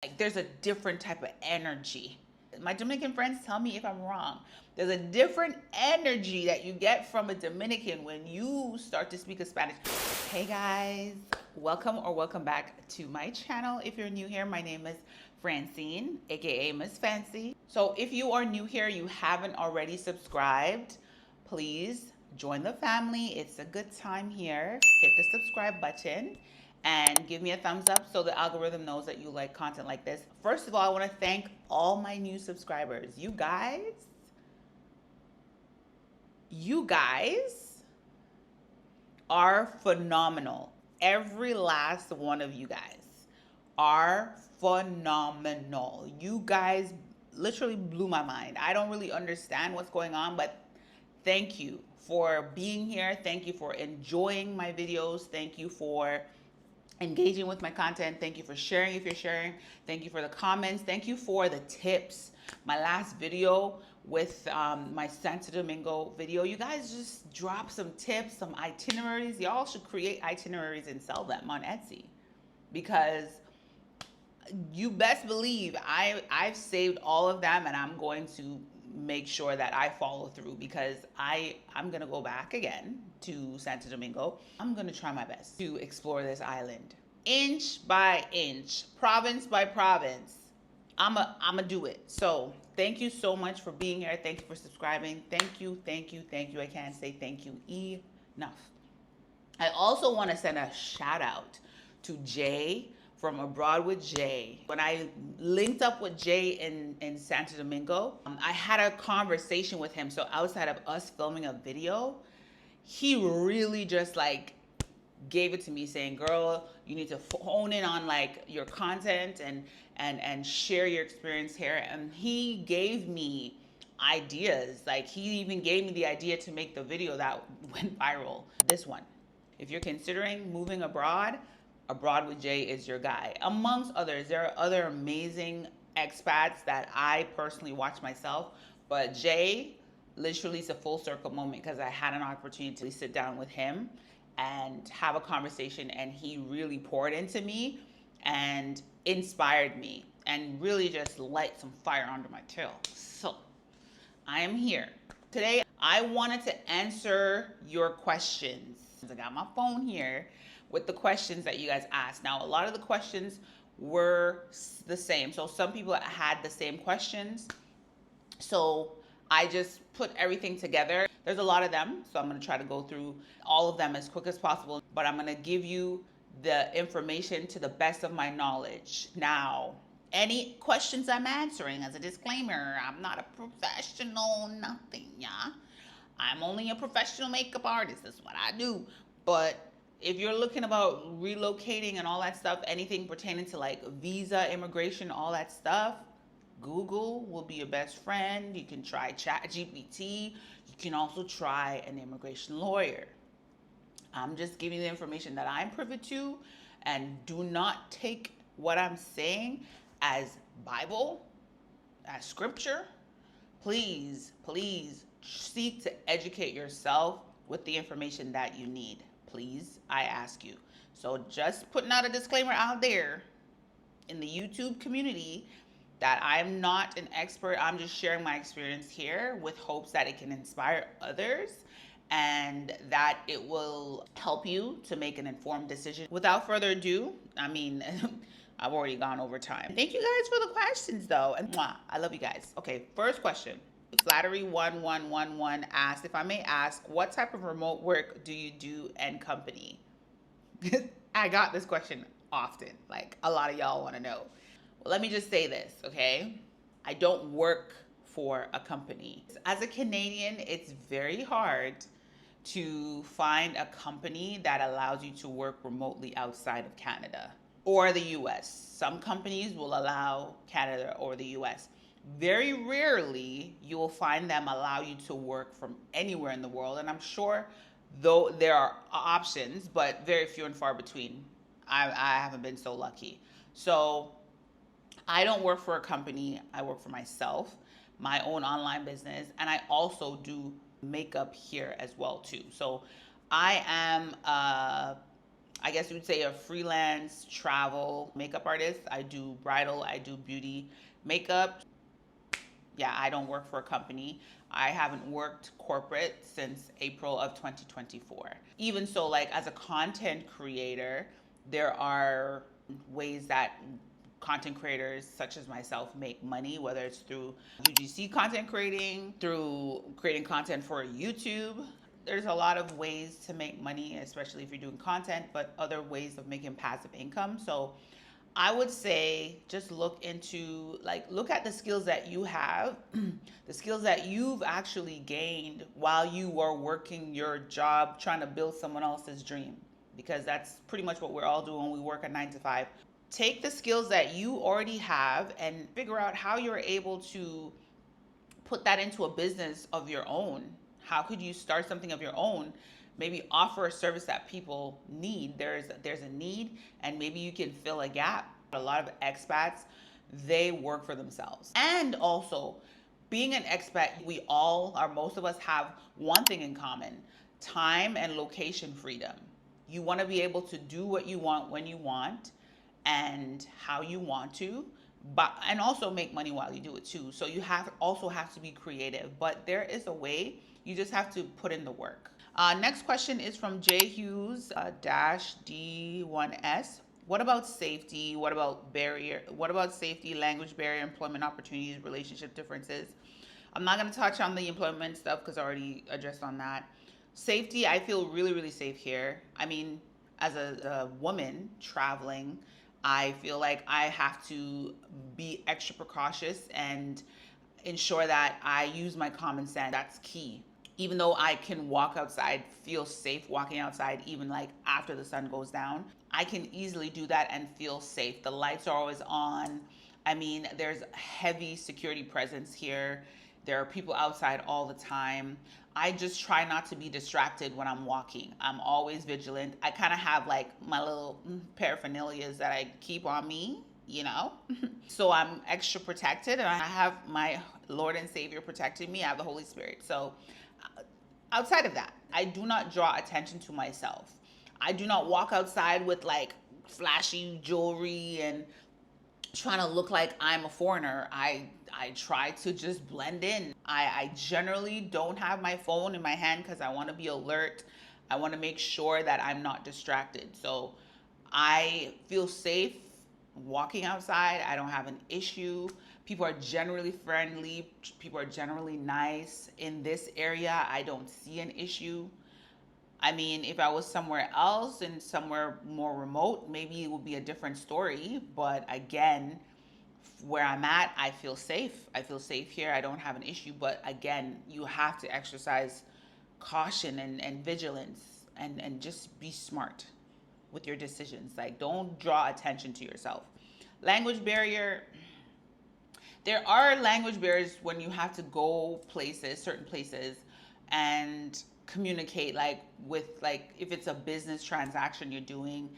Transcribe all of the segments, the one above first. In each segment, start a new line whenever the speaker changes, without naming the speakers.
Like there's a different type of energy. My Dominican friends tell me if I'm wrong. There's a different energy that you get from a Dominican when you start to speak a Spanish. Hey guys, welcome back to my channel. If you're new here, my name is Francine, aka Miss Fancy. So if you are new here, you haven't already subscribed, please join the family. It's a good time here. Hit the subscribe button and give me a thumbs up so the algorithm knows that you like content like this. First of all, I want to thank all my new subscribers. You guys are phenomenal. Every last one of you guys are phenomenal. You guys literally blew my mind. I don't really understand what's going on, but thank you for being here. Thank you for enjoying my videos. Thank you for engaging with my content. Thank you for sharing if you're sharing. Thank you for the comments. Thank you for the tips. My last video with my Santo Domingo video, you guys just dropped some tips, some itineraries. Y'all should create itineraries and sell them on Etsy, because you best believe I've saved all of them, and I'm going to make sure that I follow through, because I'm gonna go back again to Santo Domingo. I'm gonna try my best to explore this island inch by inch, province by province. I'ma do it. So thank you so much for being here. Thank you for subscribing. Thank you. I can't say thank you enough. I also want to send a shout out to Jay from Abroad with Jay. When I linked up with Jay in Santo Domingo, I had a conversation with him. So outside of us filming a video, he really just like gave it to me, saying, girl, you need to hone in on like your content and share your experience here. And he gave me ideas. Like he even gave me the idea to make the video that went viral. This one. If you're considering moving abroad, Abroad with Jay is your guy. Amongst others, there are other amazing expats that I personally watch myself, but Jay literally is a full circle moment, because I had an opportunity to sit down with him and have a conversation, and he really poured into me and inspired me and really just light some fire under my tail. So I am here. Today, I wanted to answer your questions. I got my phone here with the questions that you guys asked. Now, a lot of the questions were the same. So some people had the same questions. So I just put everything together. There's a lot of them, so I'm gonna try to go through all of them as quick as possible, but I'm gonna give you the information to the best of my knowledge. Now, any questions I'm answering, as a disclaimer, I'm not a professional, nothing, yeah? I'm only a professional makeup artist, that's what I do. But if you're looking about relocating and all that stuff, anything pertaining to like visa, immigration, all that stuff, Google will be your best friend. You can try ChatGPT. You can also try an immigration lawyer. I'm just giving you the information that I'm privy to, and do not take what I'm saying as Bible, as scripture. Please seek to educate yourself with the information that you need. Please, I ask you. So just putting out a disclaimer out there in the YouTube community that I'm not an expert. I'm just sharing my experience here with hopes that it can inspire others and that it will help you to make an informed decision. Without further ado, I mean, I've already gone over time. Thank you guys for the questions though. And mwah, I love you guys. Okay, first question. Flattery1111 asked, if I may ask, what type of remote work do you do and company? I got this question often. Like a lot of y'all want to know. Well, let me just say this, okay? I don't work for a company. As a Canadian, it's very hard to find a company that allows you to work remotely outside of Canada or the US. Some companies will allow Canada or the US. Very rarely you will find them allow you to work from anywhere in the world. And I'm sure though there are options, but very few and far between. I haven't been so lucky. So I don't work for a company. I work for myself, my own online business, and I also do makeup here as well too. So I am I guess you would say, a freelance travel makeup artist. I do bridal, I do beauty makeup. Yeah, I don't work for a company. I haven't worked corporate since April of 2024. Even so, like as a content creator, there are ways that content creators such as myself make money, whether it's through UGC content creating, through creating content for YouTube. There's a lot of ways to make money, especially if you're doing content, but other ways of making passive income. So I would say just look at the skills that you have, the skills that you've actually gained while you were working your job trying to build someone else's dream, because that's pretty much what we're all doing when we work a 9 to 5. Take the skills that you already have and figure out how you're able to put that into a business of your own. How could you start something of your own? Maybe offer a service that people need. There's a need, and maybe you can fill a gap. A lot of expats, they work for themselves. And also, being an expat, most of us have one thing in common: time and location freedom. You want to be able to do what you want when you want and how you want to, but and also make money while you do it too. So you have to be creative, but there is a way. You just have to put in the work. Next question is from J Hughes -D1S. What about safety? What about barrier? What about safety, language barrier, employment opportunities, relationship differences? I'm not going to touch on the employment stuff because I already addressed on that. Safety, I feel really, really safe here. I mean, as a woman traveling, I feel like I have to be extra precautious and ensure that I use my common sense. That's key. Even though I can walk outside, feel safe walking outside, even like after the sun goes down, I can easily do that and feel safe. The lights are always on. I mean, there's heavy security presence here. There are people outside all the time. I just try not to be distracted when I'm walking. I'm always vigilant. I kind of have like my little paraphernalias that I keep on me, you know? So I'm extra protected, and I have my Lord and Savior protecting me. I have the Holy Spirit. So outside of that, I do not draw attention to myself. I do not walk outside with like flashy jewelry and trying to look like I'm a foreigner. I try to just blend in. I generally don't have my phone in my hand because I want to be alert. I want to make sure that I'm not distracted. So I feel safe walking outside. I don't have an issue. People are generally friendly. People are generally nice. In this area, I don't see an issue. I mean, if I was somewhere else and somewhere more remote, maybe it would be a different story. But again, where I'm at, I feel safe. I feel safe here. I don't have an issue. But again, you have to exercise caution and vigilance and just be smart with your decisions. Like, don't draw attention to yourself. Language barrier. There are language barriers when you have to go places, certain places, and communicate if it's a business transaction you're doing.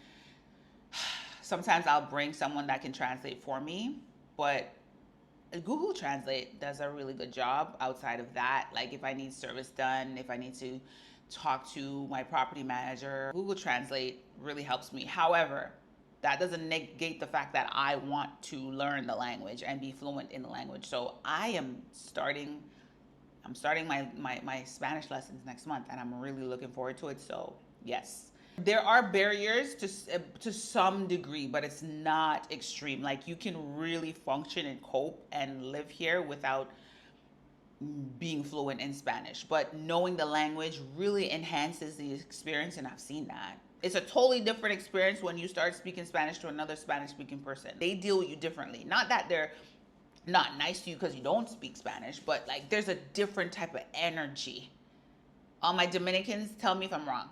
Sometimes I'll bring someone that can translate for me, but Google Translate does a really good job outside of that. Like if I need service done, if I need to talk to my property manager, Google Translate really helps me. However, that doesn't negate the fact that I want to learn the language and be fluent in the language. So I'm starting my Spanish lessons next month, and I'm really looking forward to it. So yes, there are barriers to some degree, but it's not extreme. Like you can really function and cope and live here without being fluent in Spanish, but knowing the language really enhances the experience, and I've seen that. It's a totally different experience when you start speaking Spanish to another Spanish-speaking person. They deal with you differently. Not that they're not nice to you because you don't speak Spanish, but like there's a different type of energy. All my Dominicans, tell me if I'm wrong.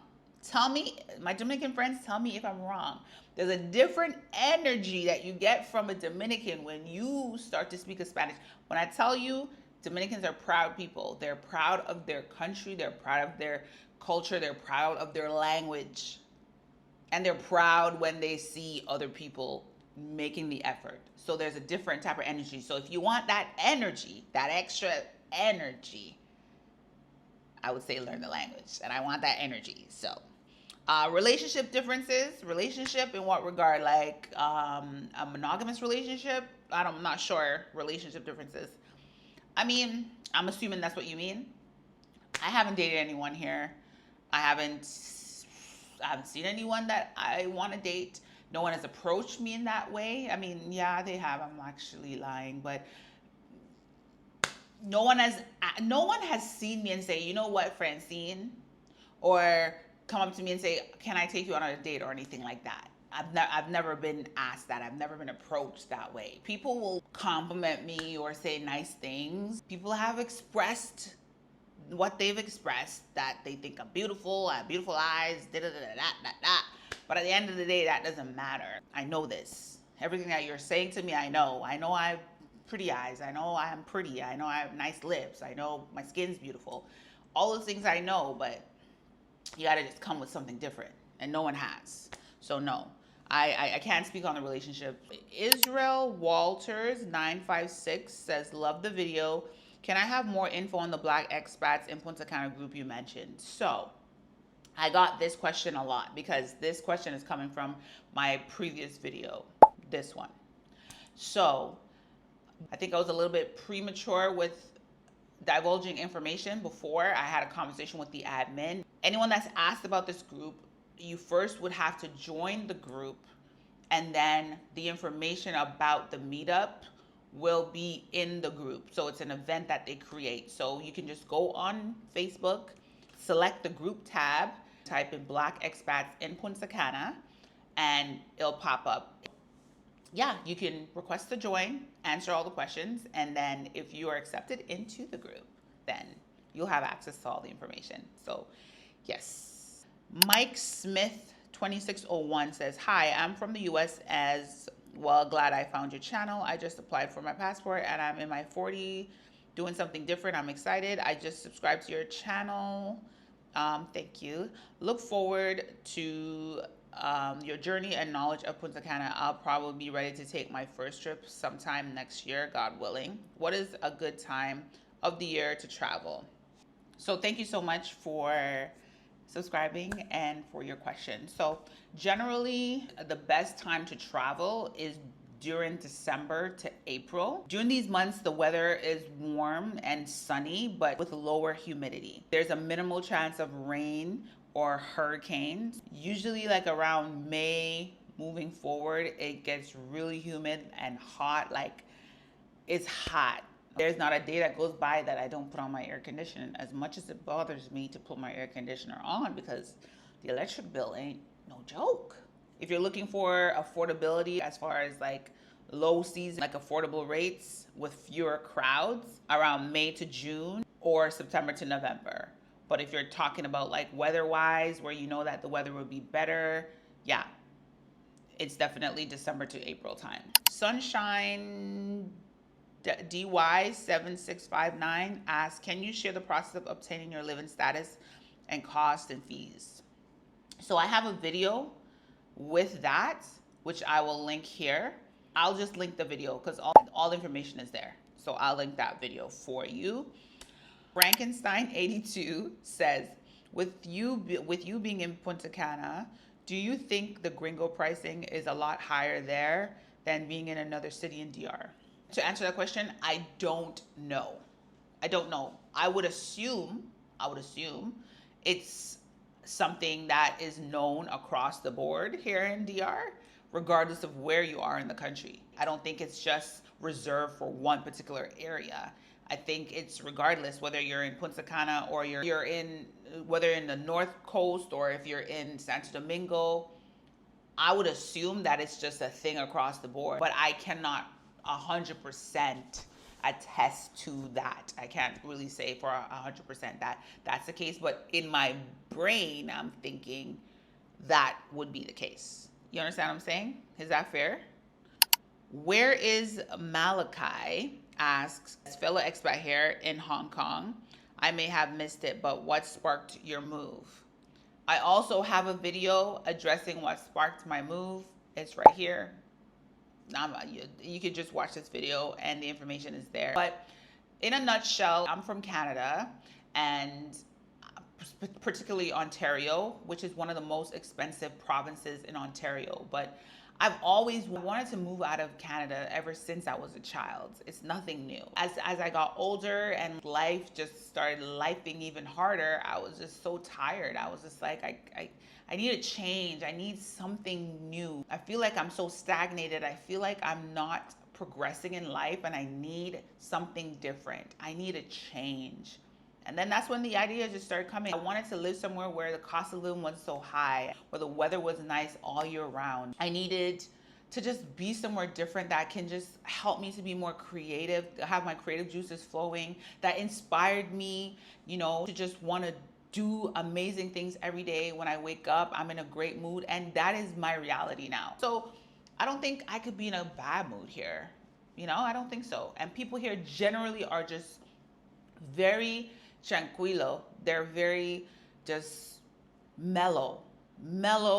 My Dominican friends, tell me if I'm wrong. There's a different energy that you get from a Dominican when you start to speak a Spanish. When I tell you, Dominicans are proud people. They're proud of their country. They're proud of their culture. They're proud of their language. And they're proud when they see other people making the effort. So there's a different type of energy. So if you want that energy, that extra energy, I would say learn the language. And I want that energy. So Relationship differences. Relationship in what regard? Like a monogamous relationship? I'm not sure. Relationship differences. I mean, I'm assuming that's what you mean. I haven't dated anyone here. I haven't seen anyone that I want to date. No one has approached me in that way. I mean, yeah, they have. I'm actually lying, but no one has seen me and say, you know what, Francine, or come up to me and say, can I take you on a date or anything like that. I've never been asked that. I've never been approached that way. People will compliment me or say nice things. People have expressed what they've expressed, that they think I'm beautiful, I have beautiful eyes, da da da da da da. But at the end of the day, that doesn't matter. I know this. Everything that you're saying to me, I know. I know I have pretty eyes. I know I am pretty. I know I have nice lips. I know my skin's beautiful. All those things I know, but you gotta just come with something different. And no one has. So no. I can't speak on the relationship. Israel Walters 956 says, love the video. Can I have more info on the Black expats in Punta Cana group you mentioned? So I got this question a lot because this question is coming from my previous video, this one. So I think I was a little bit premature with divulging information before I had a conversation with the admin. Anyone that's asked about this group, you first would have to join the group, and then the information about the meetup will be in the group. So it's an event that they create. So you can just go on Facebook, select the group tab, type in Black expats in Punta Cana, and it'll pop up. Yeah, you can request to join, answer all the questions, and then if you are accepted into the group, then you'll have access to all the information. So yes. Mike Smith 2601 says, hi, I'm from the US as well. Glad I found your channel. I just applied for my passport and I'm in my 40s doing something different. I'm excited. I just subscribed to your channel. Thank you. Look forward to your journey and knowledge of Punta Cana. I'll probably be ready to take my first trip sometime next year, God willing. What is a good time of the year to travel? So thank you so much for subscribing and for your question. So generally the best time to travel is during December to April. During these months, the weather is warm and sunny, but with lower humidity. There's a minimal chance of rain or hurricanes. Usually like around May moving forward, it gets really humid and hot. Like it's hot. There's not a day that goes by that I don't put on my air conditioner, as much as it bothers me to put my air conditioner on because the electric bill ain't no joke. If you're looking for affordability as far as like low season, like affordable rates with fewer crowds, around May to June or September to November. But if you're talking about like weather-wise, where you know that the weather would be better, yeah, it's definitely December to April time. Sunshine DY7659 asks, can you share the process of obtaining your living status and cost and fees? So I have a video with that, which I will link here. I'll just link the video because all the information is there. So I'll link that video for you. Frankenstein82 says, with you being in Punta Cana, do you think the gringo pricing is a lot higher there than being in another city in DR? To answer that question, I don't know. I don't know. I would assume it's something that is known across the board here in DR, regardless of where you are in the country. I don't think it's just reserved for one particular area. I think it's regardless whether you're in Punta Cana or you're in, whether in the North Coast or if you're in Santo Domingo. I would assume that it's just a thing across the board, but I cannot 100% attest to that. I can't really say for 100% that that's the case, but in my brain, I'm thinking that would be the case. You understand what I'm saying? Is that fair? Where is Malachi asks, fellow expat here in Hong Kong. I may have missed it, but what sparked your move? I also have a video addressing what sparked my move. It's right here. You could just watch this video and the information is there. But in a nutshell, I'm from Canada and particularly Ontario, which is one of the most expensive provinces in Ontario. But I've always wanted to move out of Canada ever since I was a child. It's nothing new. As I got older and life just started lifing even harder, I was just so tired. I was just like, I need a change. I need something new. I feel like I'm so stagnated. I feel like I'm not progressing in life, and I need something different. I need a change. And then that's when the ideas just started coming. I wanted to live somewhere where the cost of living wasn't so high, where the weather was nice all year round. I needed to just be somewhere different that can just help me to be more creative, have my creative juices flowing, that inspired me, to just want to do amazing things every day. When I wake up, I'm in a great mood, and that is my reality now. So I don't think I could be in a bad mood here. I don't think so. And people here generally are just very tranquilo. They're very just mellow,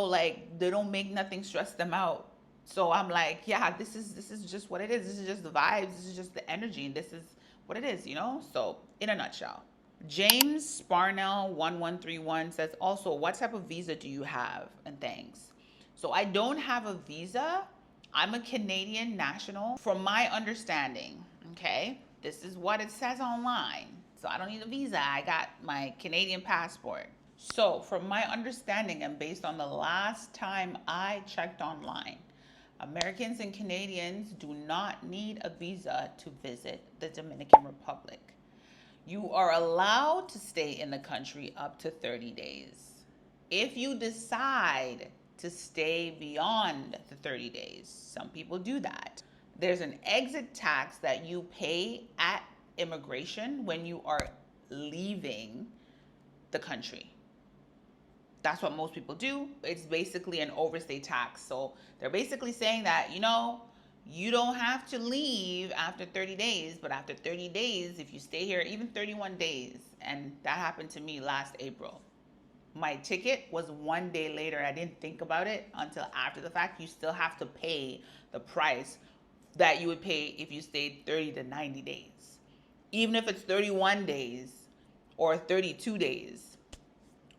like they don't make nothing stress them out. So I'm like, yeah, this is just what it is. This is just the vibes. This is just the energy. And this is what it is, So in a nutshell. James Sparnell 1131 says, also, what type of visa do you have? And thanks. So I don't have a visa. I'm a Canadian national. From my understanding, okay, this is what it says online. So I don't need a visa. I got my Canadian passport. So from my understanding, and based on the last time I checked online, Americans and Canadians do not need a visa to visit the Dominican Republic. You are allowed to stay in the country up to 30 days. If you decide to stay beyond the 30 days, some people do that. There's an exit tax that you pay at immigration when you are leaving the country. That's what most people do. It's basically an overstay tax. So they're basically saying that, you don't have to leave after 30 days, but after 30 days, if you stay here, even 31 days, and that happened to me last April. My ticket was 1 day later. I didn't think about it until after the fact. You still have to pay the price that you would pay if you stayed 30 to 90 days. Even if it's 31 days or 32 days,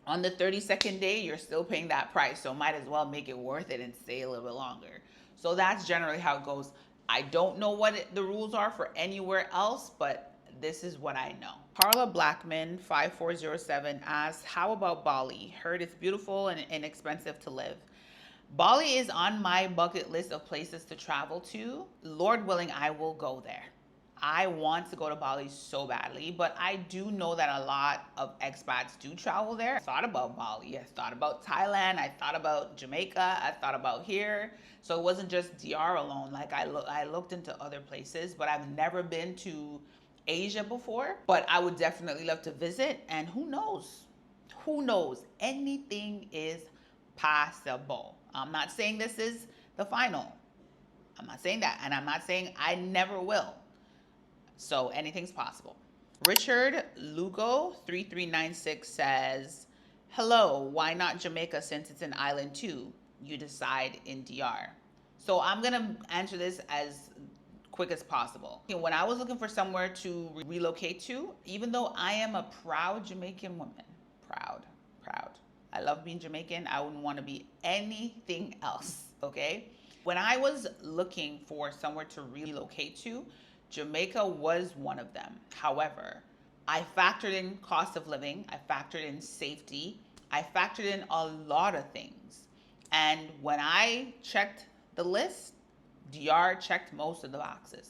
on the 32nd day, you're still paying that price. So might as well make it worth it and stay a little bit longer. So that's generally how it goes. I don't know what the rules are for anywhere else, but this is what I know. Carla Blackman 5407 asks, how about Bali? Heard it's beautiful and inexpensive to live. Bali is on my bucket list of places to travel to. Lord willing, I will go there. I want to go to Bali so badly, but I do know that a lot of expats do travel there. I thought about Bali. I thought about Thailand. I thought about Jamaica. I thought about here. So it wasn't just DR alone. Like I looked into other places, but I've never been to Asia before. But I would definitely love to visit. And who knows? Who knows? Anything is possible. I'm not saying this is the final. I'm not saying that. And I'm not saying I never will. So anything's possible. Richard Lugo 3396 says, hello, why not Jamaica since it's an island too? You decide in DR. So I'm going to answer this as quick as possible. When I was looking for somewhere to relocate to, even though I am a proud Jamaican woman, proud. I love being Jamaican. I wouldn't want to be anything else, okay? When I was looking for somewhere to relocate to, Jamaica was one of them. However, I factored in cost of living. I factored in safety. I factored in a lot of things. And when I checked the list, DR checked most of the boxes.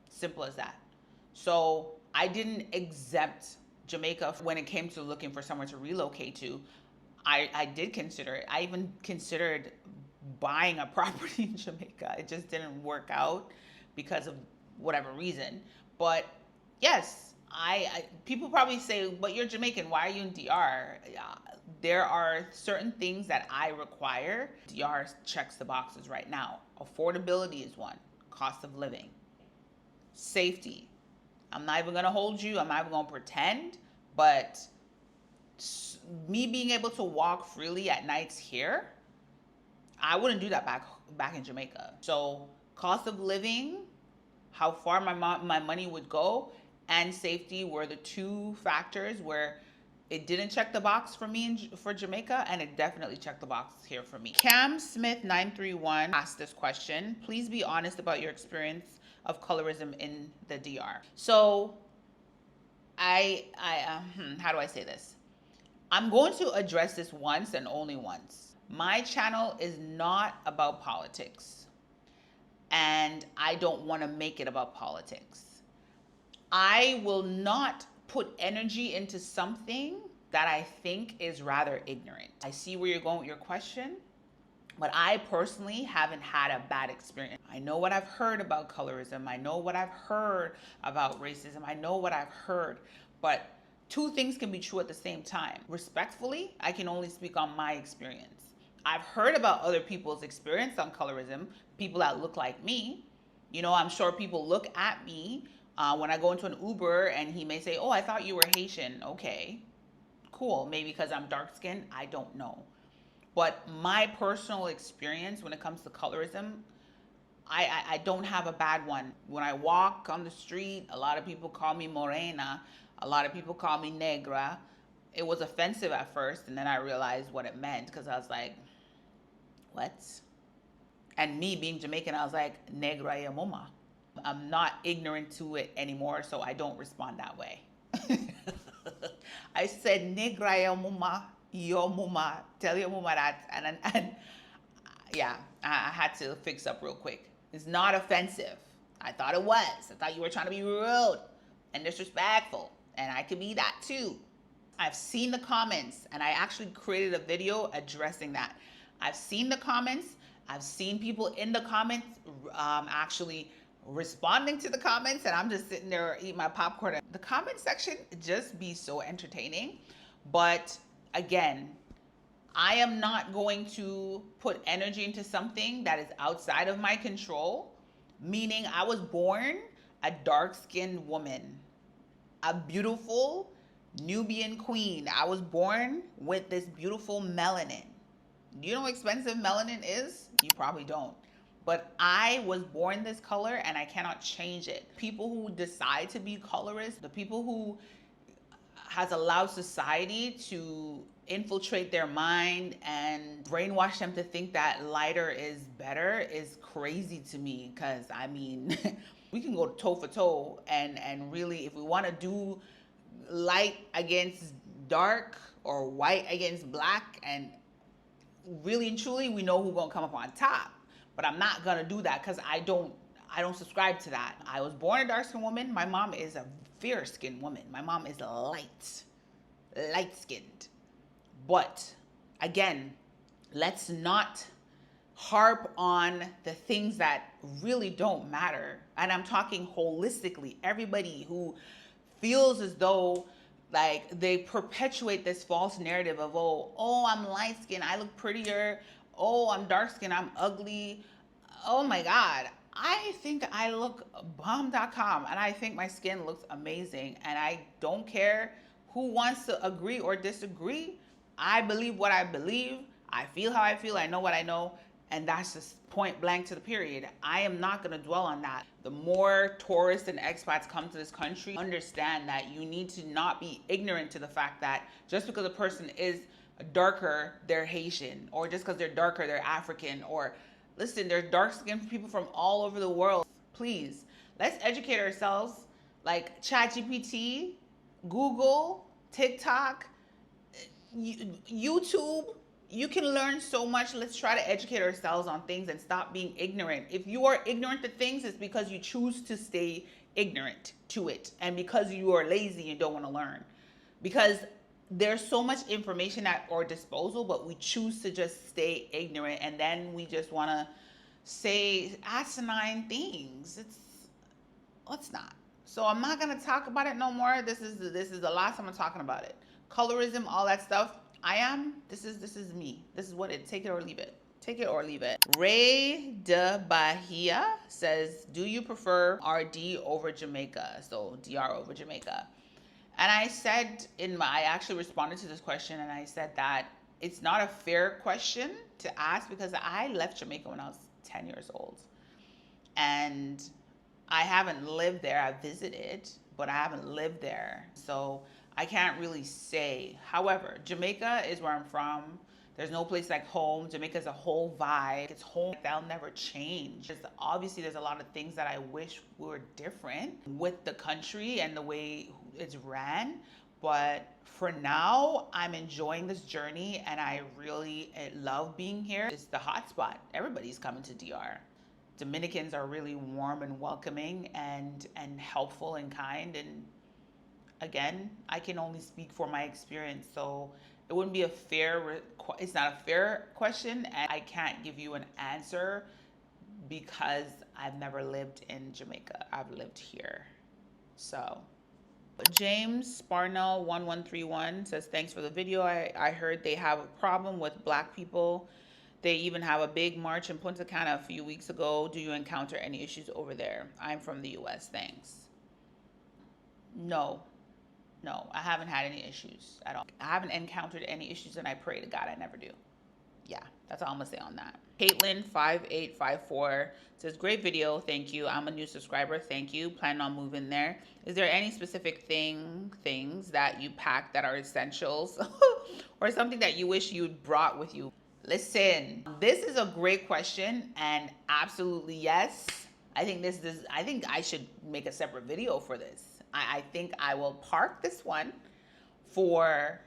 Simple as that. So I didn't exempt Jamaica when it came to looking for somewhere to relocate to. I did consider it. I even considered buying a property in Jamaica. It just didn't work out because of whatever reason. But yes, people probably say, but you're Jamaican, why are you in DR? There are certain things that I require. DR checks the boxes right now. Affordability is one. Cost of living. Safety. I'm not even going to hold you. I'm not even going to pretend. But me being able to walk freely at nights here, I wouldn't do that back in Jamaica. So cost of living, how far my money would go, and safety were the two factors where It didn't check the box for me for Jamaica, and it definitely checked the box here for me. Cam Smith 931 asked this question. Please be honest about your experience of colorism in the DR. So how do I say this? I'm going to address this once and only once. My channel is not about politics, and I don't want to make it about politics. I will not put energy into something that I think is rather ignorant. I see where you're going with your question, but I personally haven't had a bad experience. I know what I've heard about colorism. I know what I've heard about racism. I know what I've heard, but two things can be true at the same time. Respectfully, I can only speak on my experience. I've heard about other people's experience on colorism, people that look like me. You know, I'm sure people look at me when I go into an Uber and he may say, oh, I thought you were Haitian. Okay, cool. Maybe because I'm dark skinned. I don't know. But my personal experience when it comes to colorism, I don't have a bad one. When I walk on the street, a lot of people call me morena. A lot of people call me negra. It was offensive at first, and then I realized what it meant because I was like, what? And me being Jamaican, I was like, negra ya mama. I'm not ignorant to it anymore, so I don't respond that way. I said, negra ya mama, your mama, tell your mama that. And yeah, I had to fix up real quick. It's not offensive. I thought it was. I thought you were trying to be rude and disrespectful, and I could be that too. I've seen the comments, and I actually created a video addressing that. I've seen the comments. I've seen people in the comments actually responding to the comments, and I'm just sitting there eating my popcorn. The comment section just be so entertaining. But again, I am not going to put energy into something that is outside of my control, meaning I was born a dark-skinned woman, a beautiful Nubian queen. I was born with this beautiful melanin. Do you know how expensive melanin is? You probably don't. But I was born this color and I cannot change it. People who decide to be colorist, the people who has allowed society to infiltrate their mind and brainwash them to think that lighter is better is crazy to me. Because I mean, we can go toe for toe and really, if we want to do light against dark or white against black, and really and truly we know who's gonna come up on top. But I'm not gonna do that because I don't subscribe to that. I was born a dark-skinned woman. My mom is a fair-skinned woman. My mom is light-skinned. But again, let's not harp on the things that really don't matter. And I'm talking holistically. Everybody who feels as though like they perpetuate this false narrative of, oh, I'm light-skinned, I look prettier. Oh, I'm dark-skinned, I'm ugly. Oh my God. I think I look bomb.com, and I think my skin looks amazing, and I don't care who wants to agree or disagree. I believe what I believe. I feel how I feel. I know what I know. And that's just point blank to the period. I am not going to dwell on that. The more tourists and expats come to this country, understand that you need to not be ignorant to the fact that just because a person is darker, they're Haitian, or just because they're darker, they're African, or listen, there's dark-skinned people from all over the world. Please, let's educate ourselves. Like ChatGPT, Google, TikTok, YouTube, you can learn so much. Let's try to educate ourselves on things and stop being ignorant. If you are ignorant to things, it's because you choose to stay ignorant to it, and because you are lazy and don't want to learn. Because there's so much information at our disposal, but we choose to just stay ignorant, and then we just want to say asinine things. Let's not. So I'm not gonna talk about it no more. This is the last time I'm talking about it. Colorism, all that stuff. This is me. This is what it. Take it or leave it. Take it or leave it. Ray de Bahia says, do you prefer RD over Jamaica? So DR over Jamaica. And I said I actually responded to this question, and I said that it's not a fair question to ask because I left Jamaica when I was 10 years old. And I haven't lived there. I visited, but I haven't lived there. So I can't really say. However, Jamaica is where I'm from. There's no place like home. Jamaica's a whole vibe. It's home. That'll never change. Obviously, there's a lot of things that I wish were different with the country and the way it's ran. But for now, I'm enjoying this journey and I really love being here. It's the hotspot. Everybody's coming to DR. Dominicans are really warm and welcoming and helpful and kind. And again, I can only speak for my experience. So it wouldn't be a fair, it's not a fair question. And I can't give you an answer because I've never lived in Jamaica. I've lived here. So James Sparnell 1131 says, thanks for the video. I heard they have a problem with Black people. They even have a big march in Punta Cana a few weeks ago. Do you encounter any issues over there? I'm from the US, thanks. No, I haven't had any issues at all. I haven't encountered any issues and I pray to God I never do. Yeah, that's all I'm gonna say on that. Caitlin5854 says, great video, thank you. I'm a new subscriber, thank you. Planning on moving there. Is there any specific things that you pack that are essentials or something that you wish you'd brought with you? Listen, this is a great question and absolutely yes. I think I should make a separate video for this. I think I will park this one for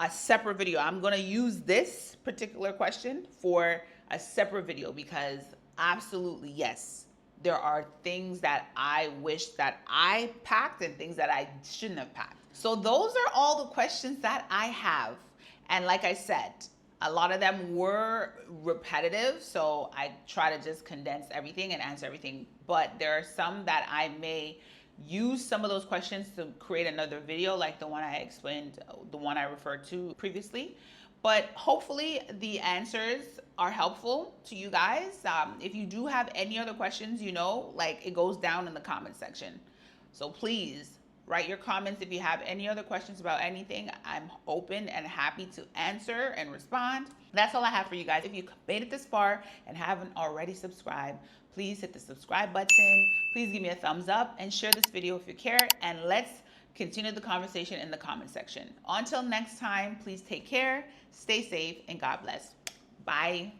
a separate video. I'm going to use this particular question for a separate video because absolutely yes, there are things that I wish that I packed and things that I shouldn't have packed. So those are all the questions that I have. And like I said, a lot of them were repetitive, so I try to just condense everything and answer everything. But there are some that I may use some of those questions to create another video like the one I explained, the one I referred to previously. But hopefully the answers are helpful to you guys. If you do have any other questions, like it goes down in the comment section. So please write your comments if you have any other questions about anything. I'm open and happy to answer and respond. That's all I have for you guys. If you made it this far and haven't already subscribed, please hit the subscribe button. Please give me a thumbs up and share this video if you care. And let's continue the conversation in the comment section. Until next time, please take care, stay safe, and God bless. Bye.